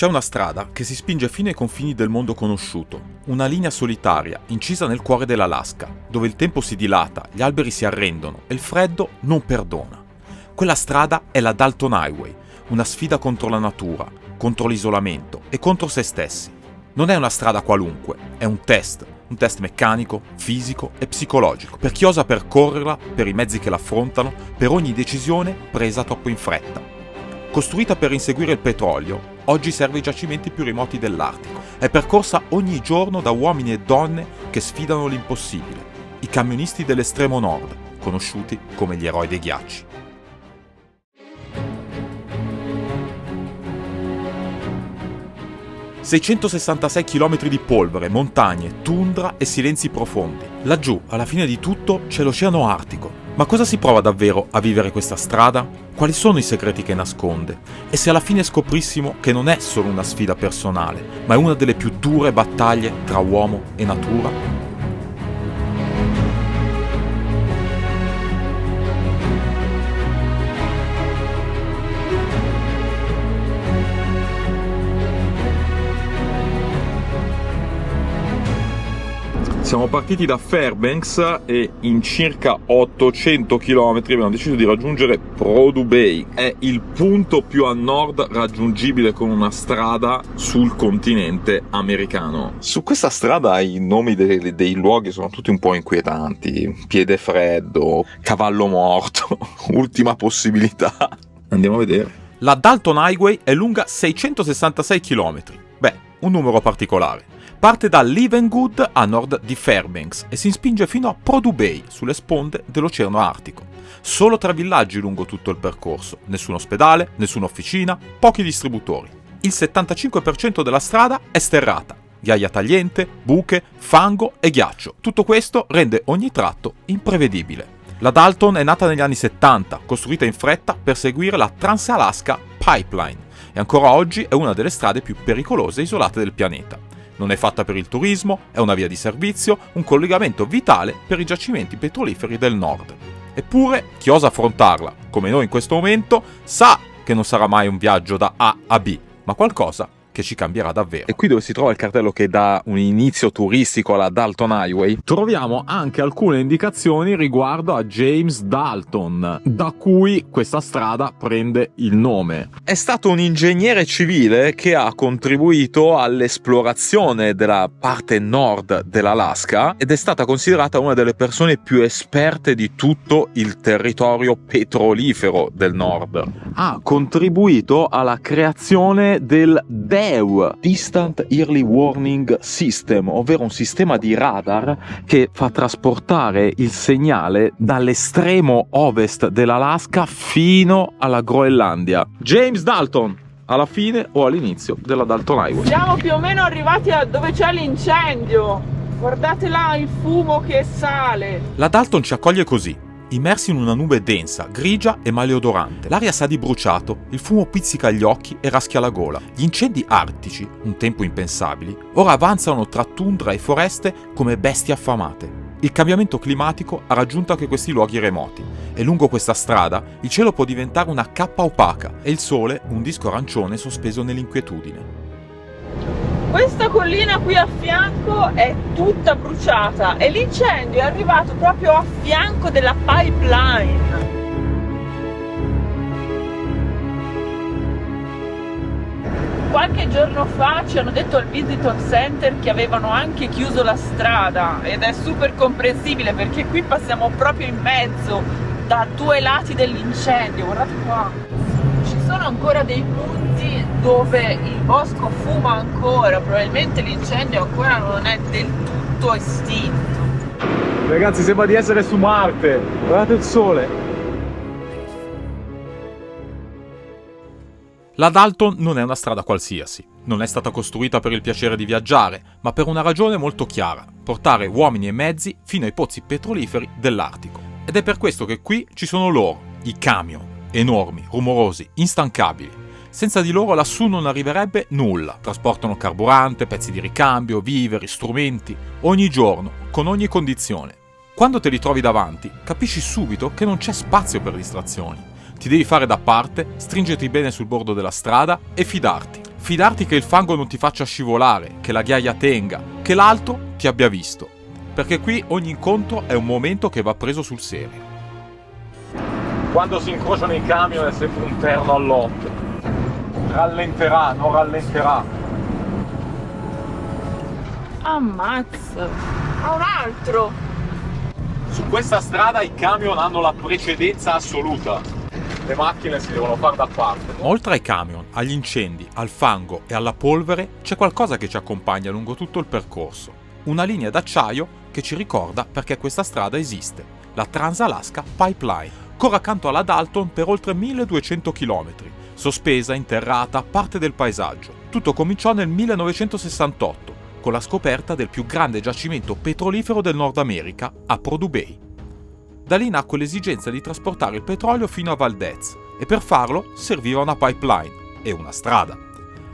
C'è una strada che si spinge fino ai confini del mondo conosciuto, una linea solitaria incisa nel cuore dell'Alaska, dove il tempo si dilata, gli alberi si arrendono e il freddo non perdona. Quella strada è la Dalton Highway, una sfida contro la natura, contro l'isolamento e contro se stessi. Non è una strada qualunque, è un test meccanico, fisico e psicologico, per chi osa percorrerla, per i mezzi che l'affrontano, per ogni decisione presa troppo in fretta. Costruita per inseguire il petrolio, oggi serve ai giacimenti più remoti dell'Artico. È percorsa ogni giorno da uomini e donne che sfidano l'impossibile, i camionisti dell'estremo nord, conosciuti come gli eroi dei ghiacci. «666 km di polvere, montagne, tundra e silenzi profondi. Laggiù, alla fine di tutto, c'è l'Oceano Artico. Ma cosa si prova davvero a vivere questa strada? Quali sono i segreti che nasconde? E se alla fine scoprissimo che non è solo una sfida personale, ma è una delle più dure battaglie tra uomo e natura?» Siamo partiti da Fairbanks e in circa 800 km abbiamo deciso di raggiungere Prudhoe Bay. È il punto più a nord raggiungibile con una strada sul continente americano. Su questa strada i nomi dei luoghi sono tutti un po' inquietanti. Piede freddo, cavallo morto, ultima possibilità. Andiamo a vedere. La Dalton Highway è lunga 666 km. Beh, un numero particolare. Parte da Leavengood a nord di Fairbanks e si spinge fino a Prudhoe Bay, sulle sponde dell'Oceano Artico. Solo 3 villaggi lungo tutto il percorso, nessun ospedale, nessuna officina, pochi distributori. Il 75% della strada è sterrata, ghiaia tagliente, buche, fango e ghiaccio. Tutto questo rende ogni tratto imprevedibile. La Dalton è nata negli anni 70, costruita in fretta per seguire la Trans-Alaska Pipeline e ancora oggi è una delle strade più pericolose e isolate del pianeta. Non è fatta per il turismo, è una via di servizio, un collegamento vitale per i giacimenti petroliferi del nord. Eppure, chi osa affrontarla, come noi in questo momento, sa che non sarà mai un viaggio da A a B, ma qualcosa che ci cambierà davvero. E qui dove si trova il cartello che dà un inizio turistico alla Dalton Highway, troviamo anche alcune indicazioni riguardo a James Dalton, da cui questa strada prende il nome. È stato un ingegnere civile che ha contribuito all'esplorazione della parte nord dell'Alaska ed è stata considerata una delle persone più esperte di tutto il territorio petrolifero del nord. Ha contribuito alla creazione del DEW, Distant Early Warning System, ovvero un sistema di radar che fa trasportare il segnale dall'estremo ovest dell'Alaska fino alla Groenlandia. James Dalton, alla fine o all'inizio della Dalton Highway. Siamo più o meno arrivati a dove c'è l'incendio. Guardate là il fumo che sale. La Dalton ci accoglie così. Immersi in una nube densa, grigia e maleodorante. L'aria sa di bruciato, il fumo pizzica gli occhi e raschia la gola. Gli incendi artici, un tempo impensabili, ora avanzano tra tundra e foreste come bestie affamate. Il cambiamento climatico ha raggiunto anche questi luoghi remoti e lungo questa strada il cielo può diventare una cappa opaca e il sole un disco arancione sospeso nell'inquietudine. Questa collina qui a fianco è tutta bruciata e l'incendio è arrivato proprio a fianco della pipeline. Qualche giorno fa ci hanno detto al Visitor Center che avevano anche chiuso la strada ed è super comprensibile perché qui passiamo proprio in mezzo da 2 lati dell'incendio. Guardate qua, ci sono ancora dei punti dove il bosco fuma ancora, probabilmente l'incendio ancora non è del tutto estinto. Ragazzi, sembra di essere su Marte, guardate il sole. La Dalton non è una strada qualsiasi, non è stata costruita per il piacere di viaggiare, ma per una ragione molto chiara: portare uomini e mezzi fino ai pozzi petroliferi dell'Artico. Ed è per questo che qui ci sono loro, i camion, enormi, rumorosi, instancabili. Senza di loro lassù non arriverebbe nulla. Trasportano carburante, pezzi di ricambio, viveri, strumenti, ogni giorno, con ogni condizione. Quando te li trovi davanti, capisci subito che non c'è spazio per distrazioni. Ti devi fare da parte, stringerti bene sul bordo della strada e fidarti. Fidarti che il fango non ti faccia scivolare, che la ghiaia tenga, che l'altro ti abbia visto. Perché qui ogni incontro è un momento che va preso sul serio. Quando si incrociano i camion è sempre un terno all'otto. Rallenterà, non rallenterà. Ammazza! Ha un altro! Su questa strada i camion hanno la precedenza assoluta. Le macchine si devono fare da parte. Oltre ai camion, agli incendi, al fango e alla polvere, c'è qualcosa che ci accompagna lungo tutto il percorso. Una linea d'acciaio che ci ricorda perché questa strada esiste, la Trans-Alaska Pipeline. Corre accanto alla Dalton per oltre 1200 km, sospesa, interrata, parte del paesaggio. Tutto cominciò nel 1968, con la scoperta del più grande giacimento petrolifero del Nord America, a Prudhoe Bay. Da lì nacque l'esigenza di trasportare il petrolio fino a Valdez e per farlo serviva una pipeline e una strada.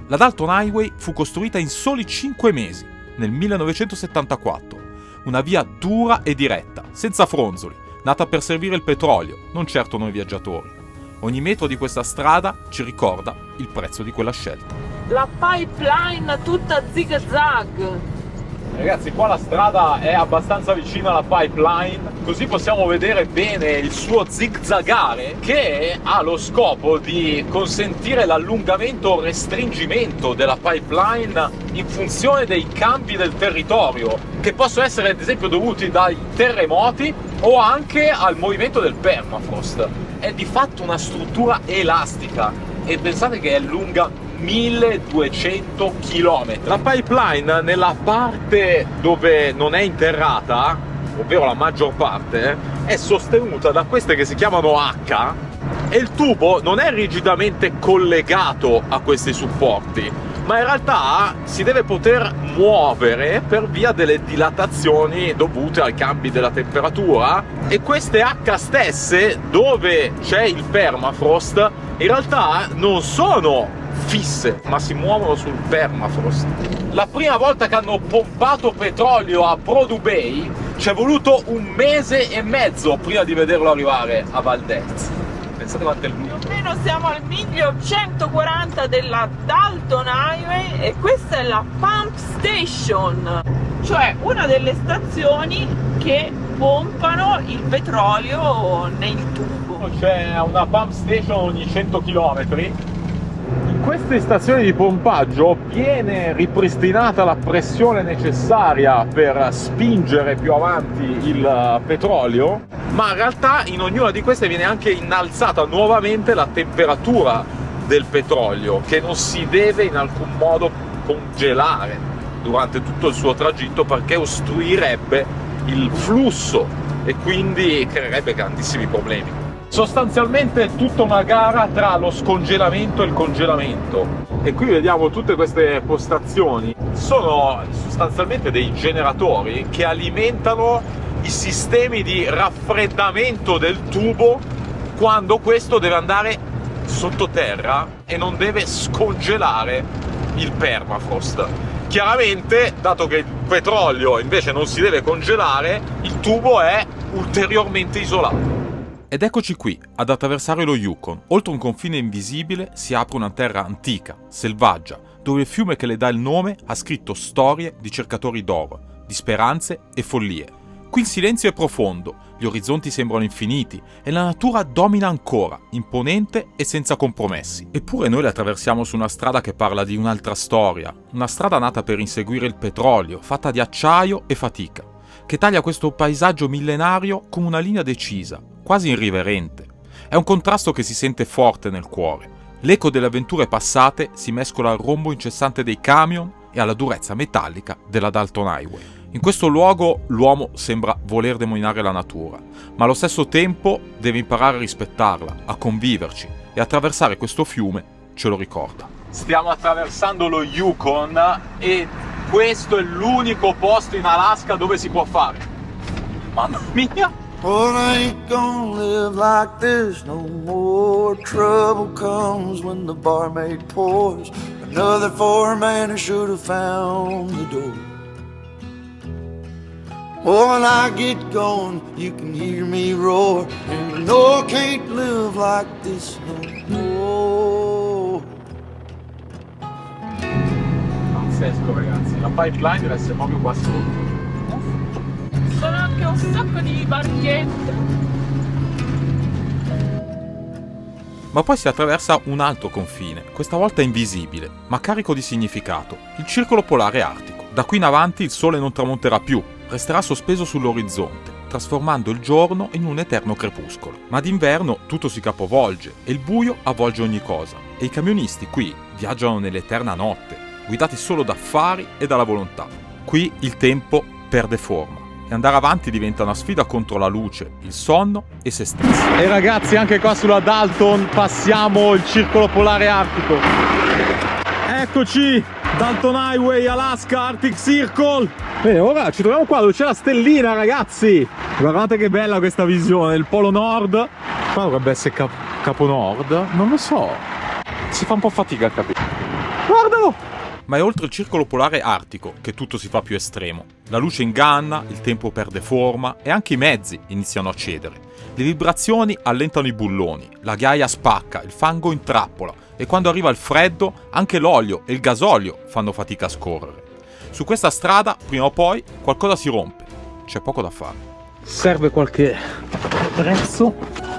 La Dalton Highway fu costruita in soli 5 mesi, nel 1974. Una via dura e diretta, senza fronzoli, nata per servire il petrolio, non certo noi viaggiatori. Ogni metro di questa strada ci ricorda il prezzo di quella scelta. La pipeline tutta zig-zag! Ragazzi, qua la strada è abbastanza vicina alla pipeline, così possiamo vedere bene il suo zigzagare, che ha lo scopo di consentire l'allungamento o restringimento della pipeline in funzione dei cambi del territorio, che possono essere ad esempio dovuti dai terremoti o anche al movimento del permafrost. È di fatto una struttura elastica e pensate che è lunga 1200 km. La pipeline nella parte dove non è interrata, ovvero la maggior parte, è sostenuta da queste che si chiamano H e il tubo non è rigidamente collegato a questi supporti, ma in realtà si deve poter muovere per via delle dilatazioni dovute ai cambi della temperatura, e queste H stesse, dove c'è il permafrost, in realtà non sono fisse, ma si muovono sul permafrost. La prima volta che hanno pompato petrolio a Prudhoe Bay ci è voluto 1 mese e mezzo prima di vederlo arrivare a Valdez. Pensate quanto è lungo. Più o meno siamo al miglio 140 della Dalton Highway e questa è la Pump Station, cioè una delle stazioni che pompano il petrolio nel tubo. C'è una pump station ogni 100 km. In queste stazioni di pompaggio viene ripristinata la pressione necessaria per spingere più avanti il petrolio, ma in realtà in ognuna di queste viene anche innalzata nuovamente la temperatura del petrolio, che non si deve in alcun modo congelare durante tutto il suo tragitto, perché ostruirebbe il flusso e quindi creerebbe grandissimi problemi. Sostanzialmente è tutta una gara tra lo scongelamento e il congelamento, e qui vediamo tutte queste postazioni. Sono sostanzialmente dei generatori che alimentano i sistemi di raffreddamento del tubo quando questo deve andare sottoterra e non deve scongelare il permafrost. Chiaramente, dato che il petrolio invece non si deve congelare, il tubo è ulteriormente isolato. Ed eccoci qui, ad attraversare lo Yukon. Oltre un confine invisibile si apre una terra antica, selvaggia, dove il fiume che le dà il nome ha scritto storie di cercatori d'oro, di speranze e follie. Qui il silenzio è profondo, gli orizzonti sembrano infiniti e la natura domina ancora, imponente e senza compromessi. Eppure noi la attraversiamo su una strada che parla di un'altra storia, una strada nata per inseguire il petrolio, fatta di acciaio e fatica, che taglia questo paesaggio millenario con una linea decisa, quasi irriverente. È un contrasto che si sente forte nel cuore. L'eco delle avventure passate si mescola al rombo incessante dei camion e alla durezza metallica della Dalton Highway. In questo luogo l'uomo sembra voler demoniare la natura, ma allo stesso tempo deve imparare a rispettarla, a conviverci, e attraversare questo fiume ce lo ricorda. Stiamo attraversando lo Yukon e questo è l'unico posto in Alaska dove si può fare. Mamma mia! Well, I ain't gonna live like this no more. Trouble comes when the barmaid pours another for a man who should have found the door. Oh, when I get going, you can hear me roar, and no, I can't live like this no more. pazzesco, ragazzi. La pipeline deve essere proprio qua sotto. Sono anche un sacco di barchette. Ma poi si attraversa un altro confine, questa volta invisibile, ma carico di significato, il circolo polare artico. Da qui in avanti il sole non tramonterà più, resterà sospeso sull'orizzonte, trasformando il giorno in un eterno crepuscolo. Ma d'inverno tutto si capovolge e il buio avvolge ogni cosa. E i camionisti qui viaggiano nell'eterna notte, guidati solo da fari e dalla volontà. Qui il tempo perde forma e andare avanti diventa una sfida contro la luce, il sonno e se stessi. E ragazzi, anche qua sulla Dalton passiamo il circolo polare artico. Eccoci, Dalton Highway, Alaska, Arctic Circle. Bene, ora ci troviamo qua dove c'è la stellina, ragazzi. Guardate che bella questa visione, il polo nord. Qua dovrebbe essere capo nord, non lo so. Si fa un po' fatica a capire. Guardalo! Ma è oltre il circolo polare artico che tutto si fa più estremo. La luce inganna, il tempo perde forma e anche i mezzi iniziano a cedere. Le vibrazioni allentano i bulloni, la ghiaia spacca, il fango intrappola e quando arriva il freddo anche l'olio e il gasolio fanno fatica a scorrere. Su questa strada, prima o poi, qualcosa si rompe. C'è poco da fare. Serve qualche prezzo.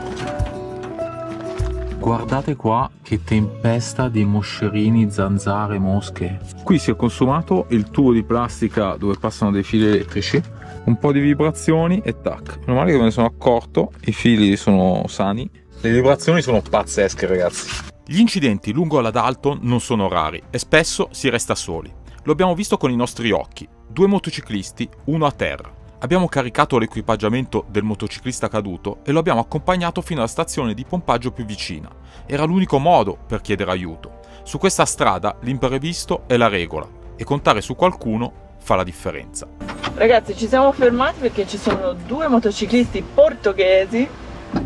Guardate qua che tempesta di moscerini, zanzare, mosche. Qui si è consumato il tubo di plastica dove passano dei fili elettrici, un po' di vibrazioni e tac. Meno male che me ne sono accorto, i fili sono sani. Le vibrazioni sono pazzesche, ragazzi. Gli incidenti lungo la Dalton non sono rari e spesso si resta soli. Lo abbiamo visto con i nostri occhi. 2 motociclisti, uno a terra. Abbiamo caricato l'equipaggiamento del motociclista caduto e lo abbiamo accompagnato fino alla stazione di pompaggio più vicina. Era l'unico modo per chiedere aiuto. Su questa strada l'imprevisto è la regola e contare su qualcuno fa la differenza. Ragazzi, ci siamo fermati perché ci sono 2 motociclisti portoghesi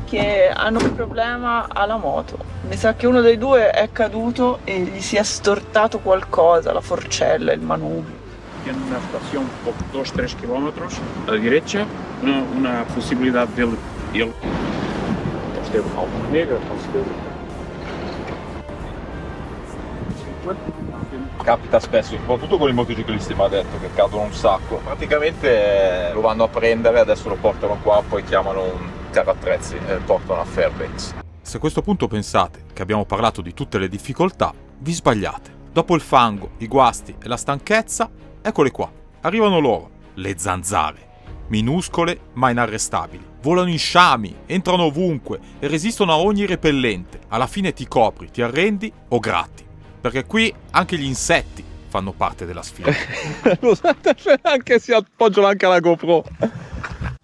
che hanno un problema alla moto. Mi sa che uno dei 2 è caduto e gli si è stortato qualcosa, la forcella, il manubrio. Tiene una estación por 2-3 kilómetros a la derecha, una posibilidad de él. Capita spesso, soprattutto con i motociclisti, mi ha detto che cadono un sacco. Praticamente lo vanno a prendere, adesso lo portano qua, poi chiamano un carrattrezzi e lo portano a Fairbanks. Se a questo punto pensate che abbiamo parlato di tutte le difficoltà, vi sbagliate. Dopo il fango, i guasti e la stanchezza, eccole qua, arrivano loro, le zanzare. Minuscole ma inarrestabili. Volano in sciami, entrano ovunque e resistono a ogni repellente. Alla fine ti copri, ti arrendi o gratti. Perché qui anche gli insetti fanno parte della sfida. Anche si appoggiano anche alla GoPro.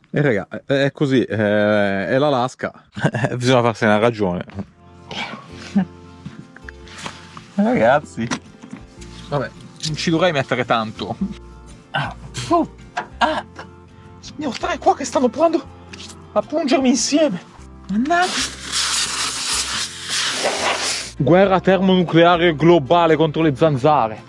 E raga, è così, è l'Alaska. Bisogna farsene una ragione. Ragazzi, vabbè, non ci dovrei mettere tanto. Ne ho 3 qua che stanno provando a pungermi insieme. Mannaggia. Guerra termonucleare globale contro le zanzare.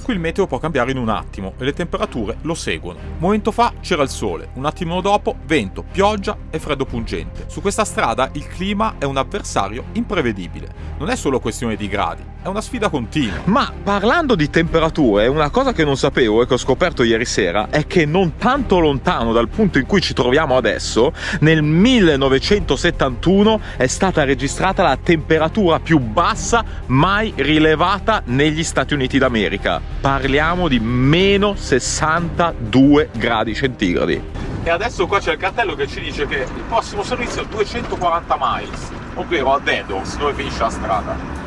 Qui il meteo può cambiare in un attimo e le temperature lo seguono. Un momento fa c'era il sole, un attimo dopo vento, pioggia e freddo pungente. Su questa strada il clima è un avversario imprevedibile. Non è solo questione di gradi, è una sfida continua. Ma parlando di temperature, una cosa che non sapevo e che ho scoperto ieri sera è che non tanto lontano dal punto in cui ci troviamo adesso, nel 1971 è stata registrata la temperatura più bassa mai rilevata negli Stati Uniti d'America. Parliamo di meno 62 gradi centigradi. E adesso qua c'è il cartello che ci dice che il prossimo servizio è 240 miles, ovvero a Dead Horse, dove finisce la strada.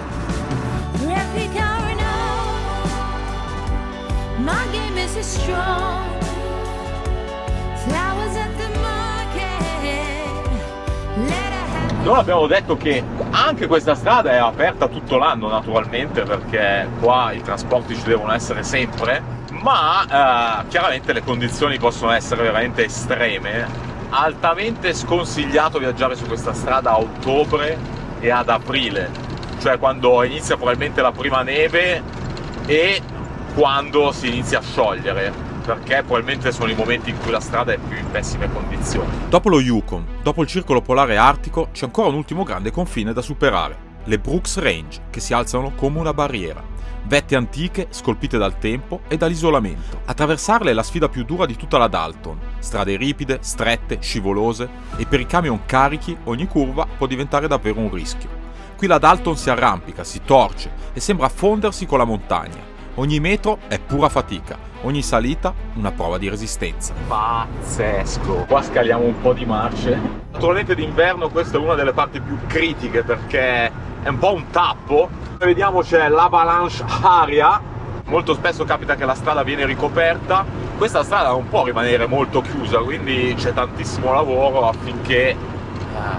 Noi abbiamo detto che anche questa strada è aperta tutto l'anno naturalmente, perché qua i trasporti ci devono essere sempre, ma chiaramente le condizioni possono essere veramente estreme. Altamente sconsigliato viaggiare su questa strada a ottobre e ad aprile, cioè quando inizia probabilmente la prima neve e quando si inizia a sciogliere, perché probabilmente sono i momenti in cui la strada è più in pessime condizioni. Dopo lo Yukon, dopo il circolo polare artico, c'è ancora un ultimo grande confine da superare, le Brooks Range, che si alzano come una barriera. Vette antiche, scolpite dal tempo e dall'isolamento. Attraversarle è la sfida più dura di tutta la Dalton. Strade ripide, strette, scivolose, e per i camion carichi ogni curva può diventare davvero un rischio. Qui la Dalton si arrampica, si torce e sembra fondersi con la montagna. Ogni metro è pura fatica, ogni salita una prova di resistenza. Pazzesco! Qua scaliamo un po' di marce. Naturalmente d'inverno questa è una delle parti più critiche perché è un po' un tappo. Vediamo c'è l'avalanche aria. Molto spesso capita che la strada viene ricoperta. Questa strada non può rimanere molto chiusa, quindi c'è tantissimo lavoro affinché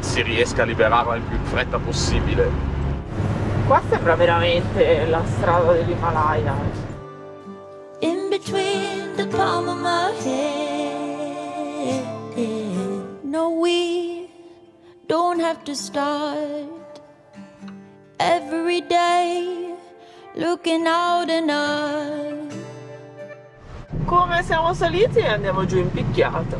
si riesca a liberarla il più in fretta possibile. Qua sembra veramente la strada dell'Himalaya. In between the palm of my head. No, we don't have to start every day looking out and up. Come siamo saliti e andiamo giù in picchiata.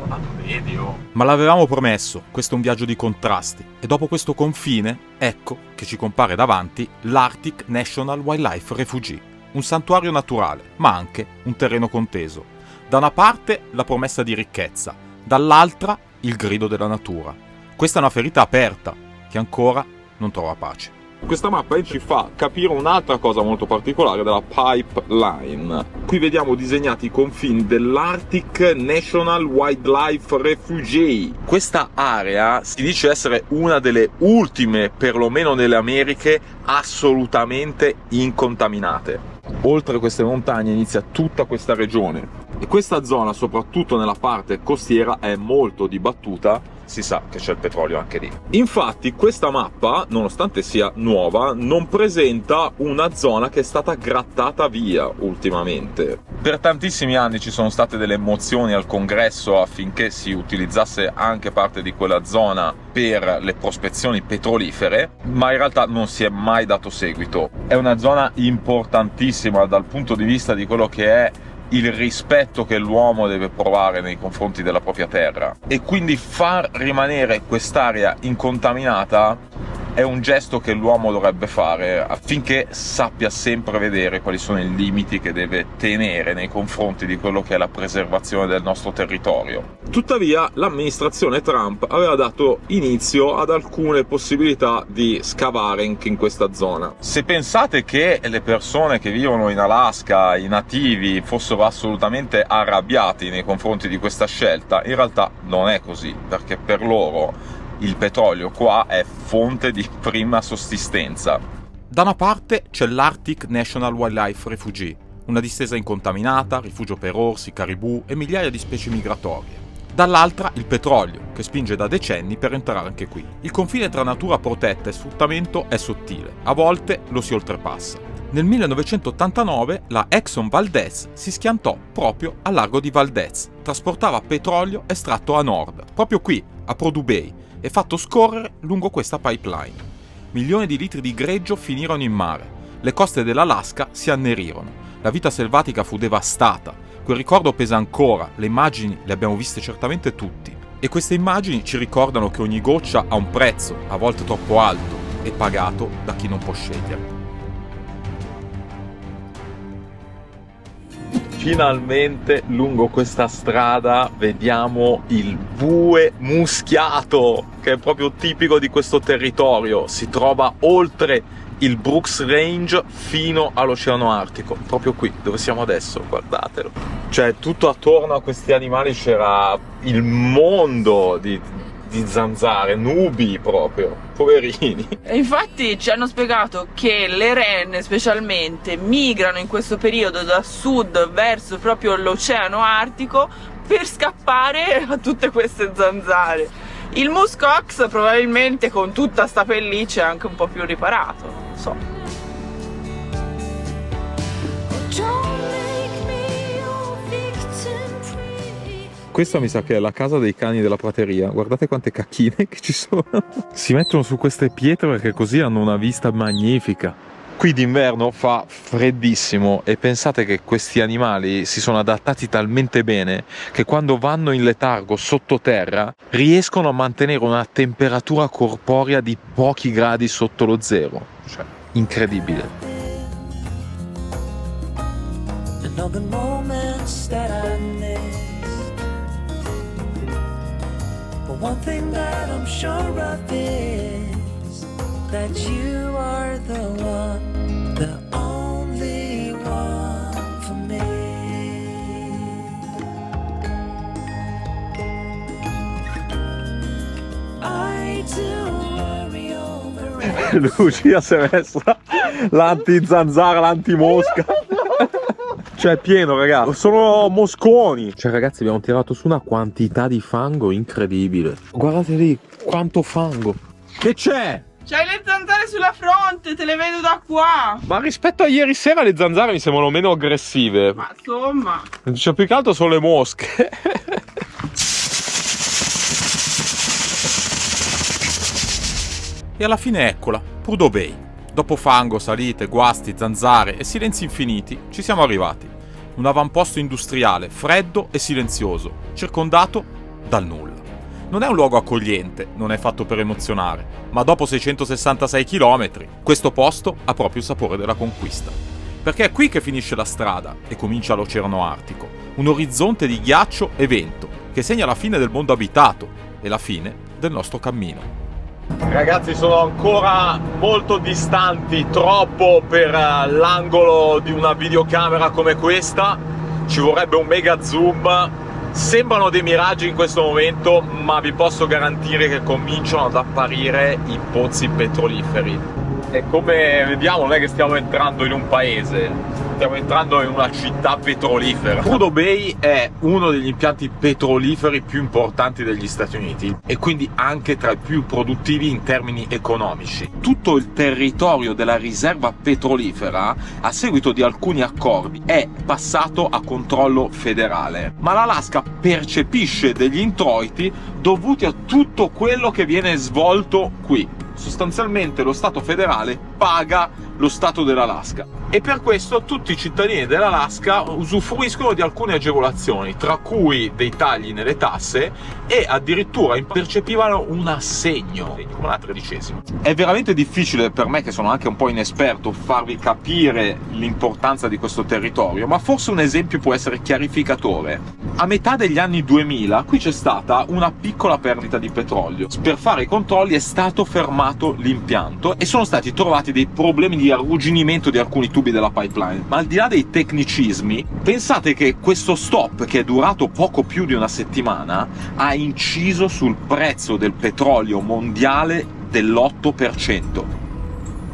Ma l'avevamo promesso, questo è un viaggio di contrasti, e dopo questo confine, ecco che ci compare davanti l'Arctic National Wildlife Refuge, un santuario naturale, ma anche un terreno conteso. Da una parte la promessa di ricchezza, dall'altra il grido della natura. Questa è una ferita aperta, che ancora non trova pace. Questa mappa ci fa capire un'altra cosa molto particolare della pipeline. Qui vediamo disegnati i confini dell'Arctic National Wildlife Refuge. Questa area si dice essere una delle ultime, perlomeno nelle Americhe, assolutamente incontaminate. Oltre queste montagne inizia tutta questa regione e questa zona, soprattutto nella parte costiera, è molto dibattuta. Si sa che c'è il petrolio anche lì. Infatti questa mappa, nonostante sia nuova, non presenta una zona che è stata grattata via ultimamente. Per tantissimi anni ci sono state delle mozioni al Congresso affinché si utilizzasse anche parte di quella zona per le prospezioni petrolifere, ma in realtà non si è mai dato seguito. È una zona importantissima dal punto di vista di quello che è il rispetto che l'uomo deve provare nei confronti della propria terra, e quindi far rimanere quest'area incontaminata è un gesto che l'uomo dovrebbe fare affinché sappia sempre vedere quali sono i limiti che deve tenere nei confronti di quello che è la preservazione del nostro territorio. Tuttavia l'amministrazione Trump aveva dato inizio ad alcune possibilità di scavare anche in questa zona. Se pensate che le persone che vivono in Alaska, i nativi, fossero assolutamente arrabbiati nei confronti di questa scelta, in realtà non è così, perché per loro il petrolio qua è fonte di prima sussistenza. Da una parte c'è l'Arctic National Wildlife Refuge, una distesa incontaminata, rifugio per orsi, caribù e migliaia di specie migratorie. Dall'altra il petrolio, che spinge da decenni per entrare anche qui. Il confine tra natura protetta e sfruttamento è sottile, a volte lo si oltrepassa. Nel 1989 la Exxon Valdez si schiantò proprio al largo di Valdez, trasportava petrolio estratto a nord, proprio qui, a Prudhoe Bay, e fatto scorrere lungo questa pipeline. Milioni di litri di greggio finirono in mare, le coste dell'Alaska si annerirono, la vita selvatica fu devastata, quel ricordo pesa ancora, le immagini le abbiamo viste certamente tutti, e queste immagini ci ricordano che ogni goccia ha un prezzo, a volte troppo alto, e pagato da chi non può scegliere. Finalmente lungo questa strada vediamo il bue muschiato, che è proprio tipico di questo territorio. Si trova oltre il Brooks Range fino all'Oceano Artico, proprio qui dove siamo adesso, guardatelo. Cioè tutto attorno a questi animali c'era il mondo di zanzare, nubi proprio, poverini. E infatti ci hanno spiegato che le renne specialmente migrano in questo periodo da sud verso proprio l'Oceano Artico per scappare a tutte queste zanzare. Il musk ox probabilmente con tutta sta pelliccia è anche un po' più riparato, non so. Questa mi sa che è la casa dei cani della prateria. Guardate quante cacchine che ci sono. Si mettono su queste pietre perché così hanno una vista magnifica. Qui d'inverno fa freddissimo e pensate che questi animali si sono adattati talmente bene che quando vanno in letargo sottoterra riescono a mantenere una temperatura corporea di pochi gradi sotto lo zero. Cioè, incredibile. And all the moments that I missed, but one thing that I'm sure of is that you are the one, the only one for me. I do worry over Lucia si è messa l'anti-zanzara, l'anti-mosca. Cioè è pieno, ragazzi, sono mosconi. Cioè ragazzi, abbiamo tirato su una quantità di fango incredibile. Guardate lì, quanto fango. Che c'è? C'hai le zanzare sulla fronte, te le vedo da qua. Ma rispetto a ieri sera le zanzare mi sembrano meno aggressive. Ma insomma. Cioè più che altro sono le mosche. E alla fine eccola, Prudhoe Bay. Dopo fango, salite, guasti, zanzare e silenzi infiniti, ci siamo arrivati. Un avamposto industriale, freddo e silenzioso, circondato dal nulla. Non è un luogo accogliente, non è fatto per emozionare, ma dopo 666 km, questo posto ha proprio il sapore della conquista. Perché è qui che finisce la strada e comincia l'Oceano Artico, un orizzonte di ghiaccio e vento che segna la fine del mondo abitato e la fine del nostro cammino. Ragazzi, sono ancora molto distanti, troppo per l'angolo di una videocamera come questa. Ci vorrebbe un mega zoom. Sembrano dei miraggi in questo momento, ma vi posso garantire che cominciano ad apparire i pozzi petroliferi. E come vediamo non è che stiamo entrando in un paese, stiamo entrando in una città petrolifera. Prudhoe Bay è uno degli impianti petroliferi più importanti degli Stati Uniti e quindi anche tra i più produttivi in termini economici. Tutto il territorio della riserva petrolifera, a seguito di alcuni accordi, è passato a controllo federale, ma l'Alaska percepisce degli introiti dovuti a tutto quello che viene svolto qui. Sostanzialmente lo Stato federale paga lo Stato dell'Alaska e per questo tutti i cittadini dell'Alaska usufruiscono di alcune agevolazioni, tra cui dei tagli nelle tasse e addirittura percepivano un assegno come una tredicesima. È veramente difficile per me, che sono anche un po' inesperto, farvi capire l'importanza di questo territorio, ma forse un esempio può essere chiarificatore. A metà degli anni 2000 qui c'è stata una piccola perdita di petrolio. Per fare i controlli è stato fermato l'impianto e sono stati trovati dei problemi di arrugginimento di alcuni tubi della pipeline. Ma al di là dei tecnicismi, pensate che questo stop, che è durato poco più di una settimana, ha inciso sul prezzo del petrolio mondiale dell'8%.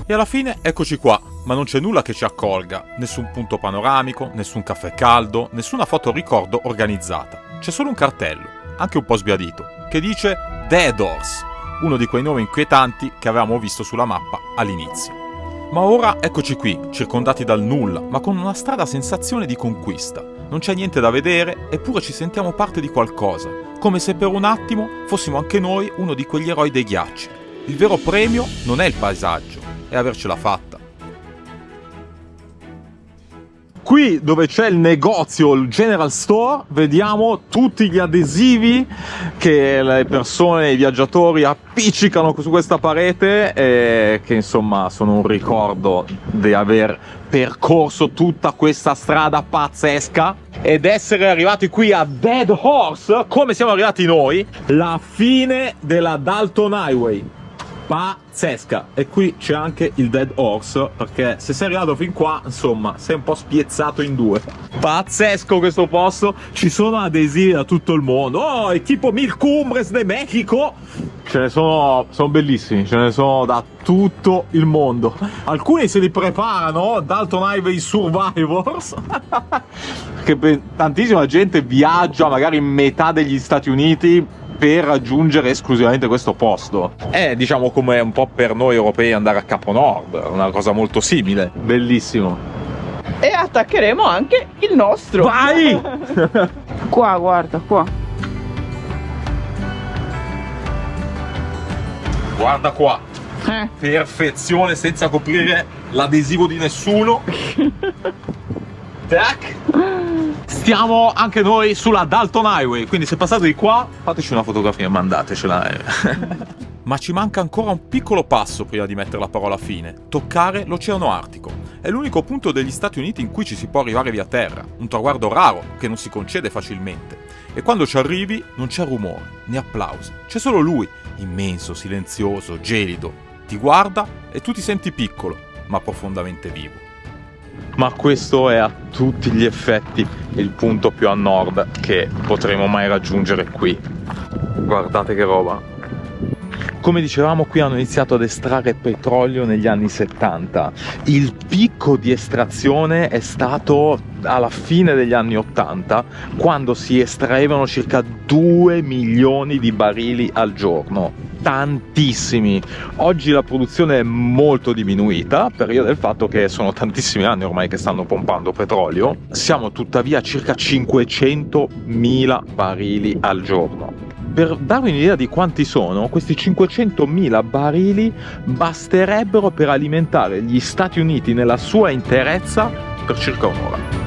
E alla fine eccoci qua, ma non c'è nulla che ci accolga, nessun punto panoramico, nessun caffè caldo, nessuna foto ricordo organizzata. C'è solo un cartello, anche un po' sbiadito, che dice Dead Horse, uno di quei nomi inquietanti che avevamo visto sulla mappa all'inizio. Ma ora eccoci qui, circondati dal nulla, ma con una strada sensazione di conquista. Non c'è niente da vedere, eppure ci sentiamo parte di qualcosa, come se per un attimo fossimo anche noi uno di quegli eroi dei ghiacci. Il vero premio non è il paesaggio, è avercela fatta. Qui dove c'è il negozio, il General Store, vediamo tutti gli adesivi che le persone, i viaggiatori appiccicano su questa parete e che insomma sono un ricordo di aver percorso tutta questa strada pazzesca ed essere arrivati qui a Dead Horse, come siamo arrivati noi, la fine della Dalton Highway. Pazzesca. E qui c'è anche il Dead Horse, perché se sei arrivato fin qua, insomma, sei un po' spiezzato in due. Pazzesco questo posto. Ci sono adesivi da tutto il mondo. Oh, equipo 1000 Cumbres de Mexico. Ce ne sono bellissimi, ce ne sono da tutto il mondo. Alcuni se li preparano, Dalton Highway Survivors. Che tantissima gente viaggia magari in metà degli Stati Uniti per raggiungere esclusivamente questo posto. È, diciamo, come un po' per noi europei andare a Capo Nord, una cosa molto simile. Bellissimo. E attaccheremo anche il nostro. Vai! Qua, guarda, qua. Guarda qua. Perfezione, senza coprire l'adesivo di nessuno. Tac. Stiamo anche noi sulla Dalton Highway, quindi se passate di qua fateci una fotografia e mandatecela. Ma ci manca ancora un piccolo passo prima di mettere la parola fine: toccare l'Oceano Artico. È l'unico punto degli Stati Uniti in cui ci si può arrivare via terra, un traguardo raro che non si concede facilmente. E quando ci arrivi non c'è rumore, né applausi, c'è solo lui, immenso, silenzioso, gelido. Ti guarda e tu ti senti piccolo, ma profondamente vivo. Ma questo è a tutti gli effetti il punto più a nord che potremo mai raggiungere qui. Guardate che roba. Come dicevamo, qui hanno iniziato ad estrarre petrolio negli anni 70. Il picco di estrazione è stato alla fine degli anni 80, quando si estraevano circa 2 milioni di barili al giorno. Tantissimi. Oggi la produzione è molto diminuita per via del fatto che sono tantissimi anni ormai che stanno pompando petrolio. Siamo tuttavia a circa 500.000 barili al giorno. Per darvi un'idea di quanti sono, questi 500.000 barili basterebbero per alimentare gli Stati Uniti nella sua interezza per circa un'ora.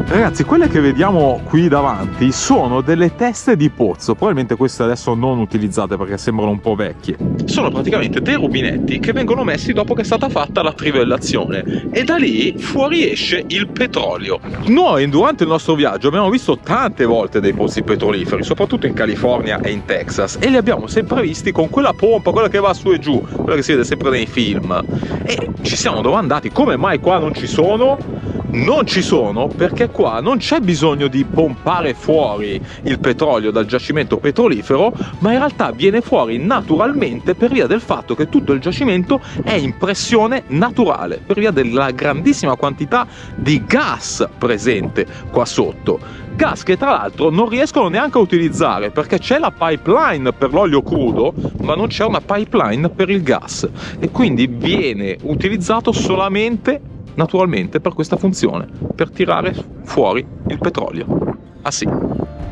Ragazzi, quelle che vediamo qui davanti sono delle teste di pozzo, probabilmente queste adesso non utilizzate perché sembrano un po' vecchie. Sono praticamente dei rubinetti che vengono messi dopo che è stata fatta la trivellazione e da lì fuoriesce il petrolio. Noi durante il nostro viaggio abbiamo visto tante volte dei pozzi petroliferi, soprattutto in California e in Texas, e li abbiamo sempre visti con quella pompa, quella che va su e giù, quella che si vede sempre nei film. E ci siamo domandati come mai qua non ci sono. Non ci sono perché qua non c'è bisogno di pompare fuori il petrolio dal giacimento petrolifero, ma in realtà viene fuori naturalmente per via del fatto che tutto il giacimento è in pressione naturale, per via della grandissima quantità di gas presente qua sotto. Gas che tra l'altro non riescono neanche a utilizzare perché c'è la pipeline per l'olio crudo, ma non c'è una pipeline per il gas, e quindi viene utilizzato solamente naturalmente per questa funzione, per tirare fuori il petrolio. Ah sì.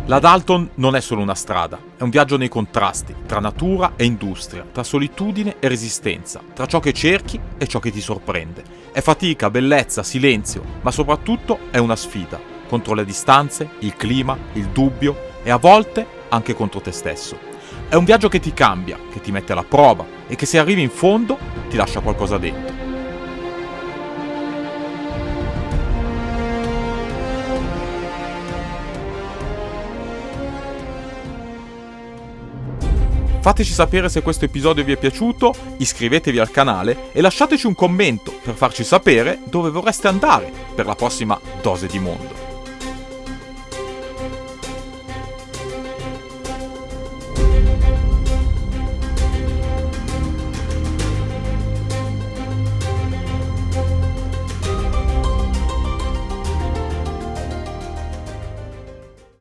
La Dalton non è solo una strada, è un viaggio nei contrasti, tra natura e industria, tra solitudine e resistenza, tra ciò che cerchi e ciò che ti sorprende. È fatica, bellezza, silenzio, ma soprattutto è una sfida, contro le distanze, il clima, il dubbio e a volte anche contro te stesso. È un viaggio che ti cambia, che ti mette alla prova e che se arrivi in fondo ti lascia qualcosa dentro. Fateci sapere se questo episodio vi è piaciuto, iscrivetevi al canale e lasciateci un commento per farci sapere dove vorreste andare per la prossima dose di mondo.